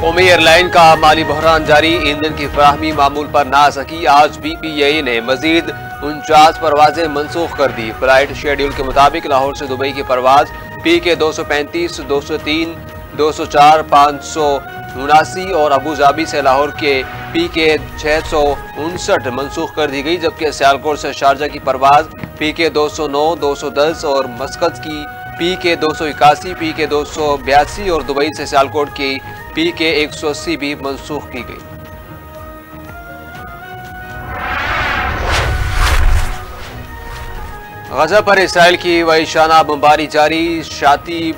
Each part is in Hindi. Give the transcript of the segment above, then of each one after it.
कौमी एयरलाइन का माली बहरान जारी, ईंधन की फराहमी मामूल पर ना आ सकी। आज PPAE ने मजीद 49 परवाजें मनसूख कर दी। फ्लाइट शेड्यूल के मुताबिक लाहौर से दुबई की परवाज PK 235, 203, 204, 579 और अबू धाबी से लाहौर के PK 659 मनसूख कर दी गई, जबकि सियालकोट से शारजा की परवाज PK 209, 210 और मस्कत की PK 281, PK 282 और दुबई से सियालकोट की PK 180 भी मनसूख की गई। गजा पर इसराइल की वहिशाना बमबारी जारी, शाती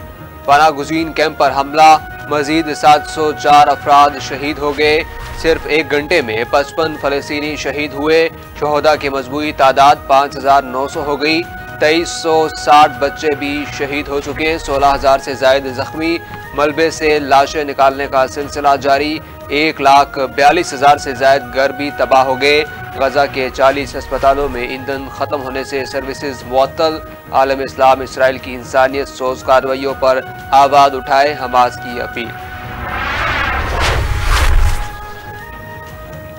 पनागुज़ीन कैंप पर हमला, मजीद 704 अफराद शहीद हो गए। सिर्फ एक घंटे में 55 फलस्तीनी शहीद हुए। शहदा की मजमूई तादाद 5900 हो गई। 2360 बच्चे भी शहीद हो चुके। 16,000 से ज्यादा जख्मी। मलबे से लाशें निकालने का सिलसिला जारी। 1,42,000 से ज्यादा घर भी तबाह हो गए। गजा के 40 अस्पतालों में ईंधन खत्म होने से सर्विसेज मुअत्तल। आलम इस्लाम इसराइल की इंसानियत सोज कार्रवाइयों पर आवाज उठाए, हमास की अपील।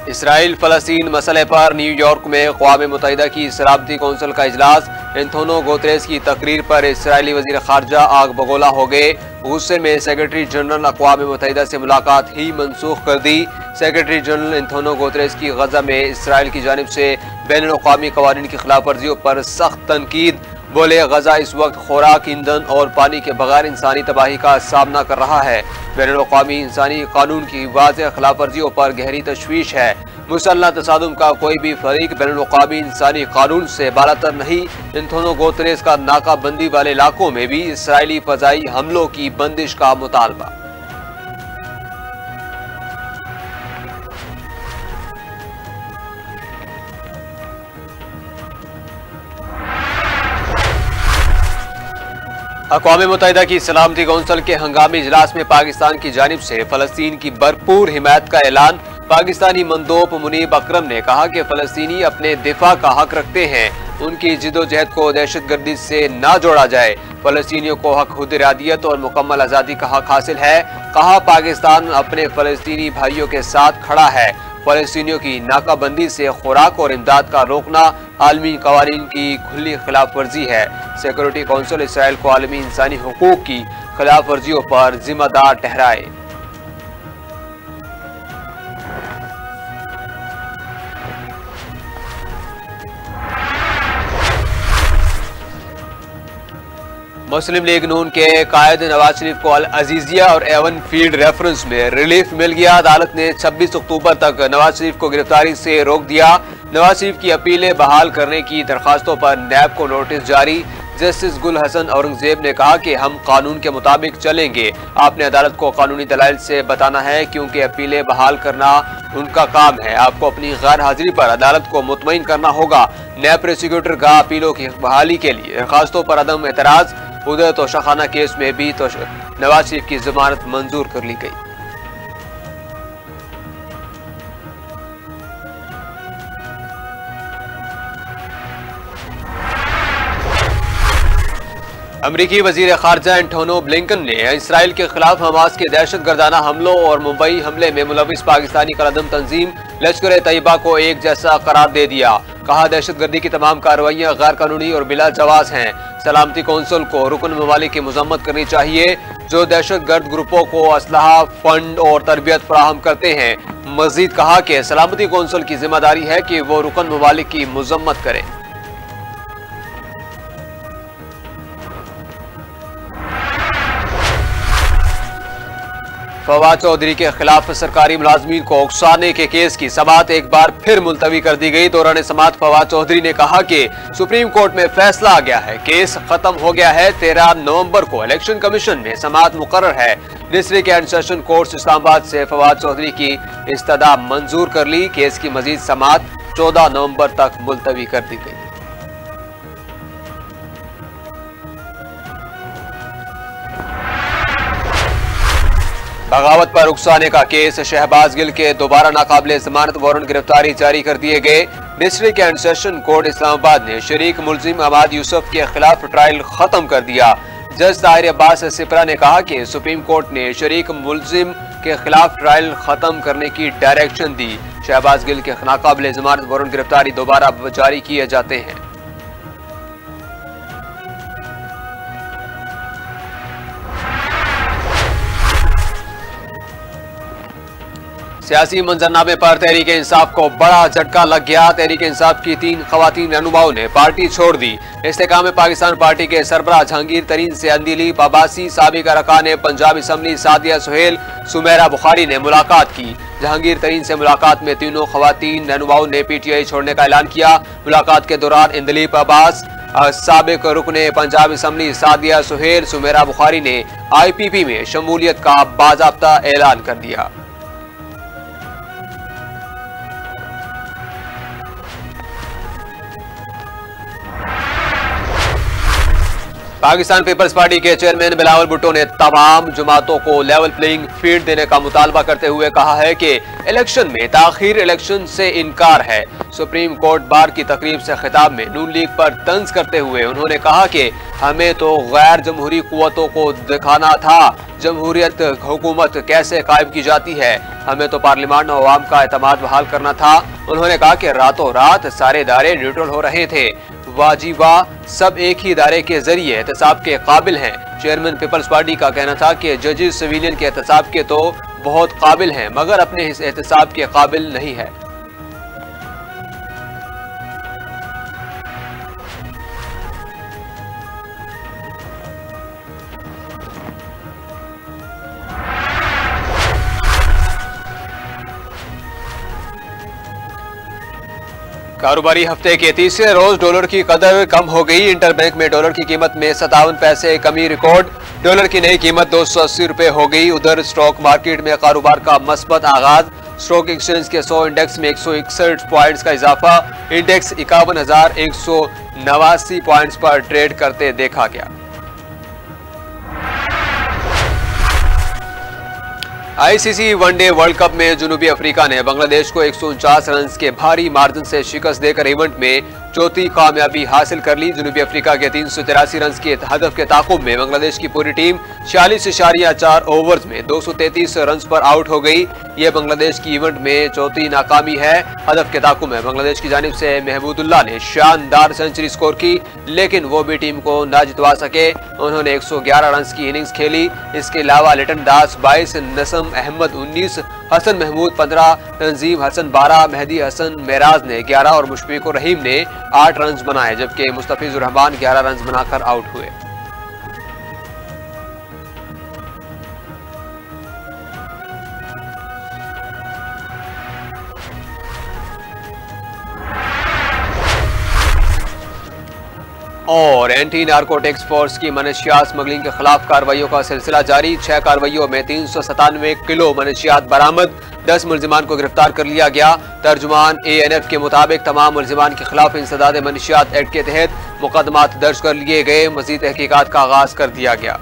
इसराइल फलस्तीन मसले पर न्यूयॉर्क में अक़वाम मुत्तहिदा की सलामती कौंसिल का इजलास। एंथोनियो गुतेरेस की तकरीर पर इसराइली वज़ीर ख़ारजा आग बगोला हो गए। गुस्से में सेक्रेटरी जनरल अक़वाम मुत्तहिदा से मुलाकात ही मनसूख कर दी। सेक्रेटरी जनरल एंथोनियो गुतेरेस की गजा में इसराइल की जानिब से बैनुल-अक़वामी क़वानीन की खिलाफ वर्जियों पर सख्त तनकीद। बोले, गजा इस वक्त खुराक, ईंधन और पानी के बगैर इंसानी तबाही का सामना कर रहा है। बैनुल-अक़वामी इंसानी कानून की वाज़ेह खिलाफ वर्जियों पर गहरी तशवीश है। मुसल्लह तसादुम का कोई भी फरीक बैनुल-अक़वामी इंसानी कानून से बालातर नहीं। एंथोनियो गुतेरेस का नाकाबंदी वाले इलाकों में भी इसराइली फ़ज़ाई हमलों की बंदिश का मुतालबा। अक़वाम मुत्तहिदा की सलामती कौंसिल के हंगामी इजलास में पाकिस्तान की जानिब से फ़लस्तीन की भरपूर हिमायत का ऐलान। पाकिस्तानी मंदोब मुनीब अकरम ने कहा कि फ़लस्तीनी अपने दिफा का हक रखते हैं, उनकी जिद्दोजहद को दहशतगर्दी से ना जोड़ा जाए। फ़लस्तीनियों को हक खुद इरादियत और मुकम्मल आज़ादी का हक हासिल है। कहा, पाकिस्तान अपने फ़लस्तीनी भाइयों के साथ खड़ा है। फ़लस्तीनियों की नाकाबंदी से खुराक और इमदाद का रोकना आलमी कवानीन की खुली खिलाफ वर्जी है। सिक्योरिटी कौंसिल इसराइल को आलमी इंसानी हुकूक की खिलाफ वर्जियों पर जिम्मेदार ठहराए। मुस्लिम लीग नून के कायद नवाज शरीफ को अल अजीजिया और एवन फील्ड रेफरेंस में रिलीफ मिल गया। अदालत ने 26 अक्टूबर तक नवाज शरीफ को गिरफ्तारी से रोक दिया। नवाज शरीफ की अपीलें बहाल करने की दरखास्तों पर नैब को नोटिस जारी। जस्टिस गुल हसन औरंगजेब ने कहा कि हम कानून के मुताबिक चलेंगे। आपने अदालत को कानूनी दलाइल से बताना है, क्योंकि अपीलें बहाल करना उनका काम है। आपको अपनी गैर हाजिरी पर अदालत को मुतमईन करना होगा। नैब प्रोसिक्यूटर का अपीलों की बहाली के लिए दरखास्तों पर अदम एतराज। उदय तोशाखाना केस में भी नवाज शरीफ की जमानत मंजूर कर ली गई। अमरीकी वजीर खारजा एंटोनियो ब्लिंकन ने इसराइल के खिलाफ हमास के दहशतगर्दाना हमलों और मुंबई हमले में मुलविस पाकिस्तानी कलदम तंजीम लश्कर तैयबा को एक जैसा करार दे दिया। कहा, दहशतगर्दी की तमाम कार्रवाइयां गैर कानूनी और बिला जवाज हैं। सलामती कौंसिल को रुकन ममालिक की मजम्मत करनी चाहिए जो दहशतगर्द ग्रुपों को असलहा, फंड और तरबियत फराहम करते हैं। मजीद कहा कि सलामती कौंसिल की जिम्मेदारी है कि वो रुकन ममालिक की मजम्मत करे। फवाद चौधरी के खिलाफ सरकारी मुलाजमीन को उकसाने के केस की समाअत एक बार फिर मुलतवी कर दी गई। दौरान समाअत फवाद चौधरी ने कहा कि सुप्रीम कोर्ट में फैसला आ गया है, केस खत्म हो गया है। 13 नवंबर को इलेक्शन कमीशन में समाअत मुकर्रर है। District and session court Islamabad से फवाद चौधरी की इस्तदा मंजूर कर ली। केस की मजीद समाअत 14 नवंबर तक मुलतवी कर दी गई। बगावत पर उकसाने का केस, शहबाज गिल के दोबारा नाकाबिले जमानत वारंट गिरफ्तारी जारी कर दिए गए। District and session court Islamabad ने शरीक मुलजिम अहमद यूसुफ के खिलाफ ट्रायल खत्म कर दिया। जज ताहिर अब्बास सिपरा ने कहा कि सुप्रीम कोर्ट ने शरीक मुलजिम के खिलाफ ट्रायल खत्म करने की डायरेक्शन दी। शहबाज गिल के नाकाबिल जमानत वारंट गिरफ्तारी दोबारा जारी किए जाते हैं। सियासी मंजरनामे पर तहरीक इंसाफ को बड़ा झटका लग गया। तहरीक इंसाफ की 3 खवातीन रहनुमाओं ने पार्टी छोड़ दी। इस्तेकाम पाकिस्तान पार्टी के सरबराह जहांगीर तरीन से अंदिली पाबासी, साबिक अरकान पंजाब असम्बली सादिया सुहेल, सुमेरा बुखारी ने मुलाकात की। जहांगीर तरीन से मुलाकात में तीनों खवातीन रहनुमाओं ने PTI छोड़ने का ऐलान किया। मुलाकात के दौरान इंदलीप अब्बास, साबिक रुकने पंजाब असम्बली सादिया सुहेल, सुमेरा बुखारी ने IPP में शमूलियत का बाज़ाब्ता ऐलान कर दिया। पाकिस्तान पीपल्स पार्टी के चेयरमैन बिलावल भुट्टो ने तमाम जमातों को लेवल प्लेइंग फील्ड देने का मुतालबा करते हुए कहा है कि इलेक्शन में ताखीर इलेक्शन से इनकार है। सुप्रीम कोर्ट बार की तकरीब से खिताब में नून लीग पर तंज करते हुए उन्होंने कहा कि हमें तो गैर जमहूरी कुव्वतों को दिखाना था जमहूरियत हुकूमत कैसे कायम की जाती है। हमें तो पार्लियामान और अवाम का एतमाद बहाल करना था। उन्होंने कहा कि रातों रात सारे इदारे न्यूट्रल हो रहे थे। वाजिबा सब एक ही इदारे के जरिए एहतसाब के काबिल हैं। चेयरमैन पीपल्स पार्टी का कहना था कि जजेस सिविलियन के एहतसाब के तो बहुत काबिल हैं मगर अपने इस एहतसाब के काबिल नहीं है। कारोबारी हफ्ते के तीसरे रोज डॉलर की कदर कम हो गई। इंटरबैंक में डॉलर की कीमत में 57 पैसे कमी रिकॉर्ड। डॉलर की नई कीमत 280 रुपए हो गई। उधर स्टॉक मार्केट में कारोबार का मस्बत आगाज। स्टॉक एक्सचेंज के 100 इंडेक्स में 161 पॉइंट्स का इजाफा। इंडेक्स 51,189 पॉइंट्स पर ट्रेड करते देखा गया। ICC वनडे वर्ल्ड कप में जनूबी अफ्रीका ने बांग्लादेश को 149 रन के भारी मार्जिन से शिकस्त देकर इवेंट में चौथी कामयाबी हासिल कर ली। जनूबी अफ्रीका के 383 रन के हदफ के ताकुब में बांग्लादेश की पूरी टीम 46.4 ओवर्स में 233 रन पर आउट हो गई। यह बांग्लादेश की इवेंट में चौथी नाकामी है। हदफ के ताकुब में बांग्लादेश की जानिब से महमूदुल्लाह ने शानदार सेंचुरी स्कोर की लेकिन वो भी टीम को न जितवा सके। उन्होंने 111 रन की इनिंग्स खेली। इसके अलावा लिटन दास 22, नसम अहमद 19, हसन महमूद 15, तंजीम हसन 12, मेहदी हसन मेराज ने 11 और मुशफिकुर रहीम ने 8 रन बनाए जबकि मुस्तफिजुर रहमान 11 रन बनाकर आउट हुए। और एंटी नार्कोटिक्स फोर्स की मनशियात स्मगलिंग के खिलाफ कार्रवाइयों का सिलसिला जारी। 6 कार्रवाइयों में 397 किलो मनशियात बरामद। 10 मुलजिमान को गिरफ्तार कर लिया गया। तर्जुमान ANF के मुताबिक तमाम मुलजिमान के खिलाफ इंसदाद मनशियात एक्ट के तहत मुकदमात दर्ज कर लिए गए। मजीद तहकीकात का आगाज कर दिया गया।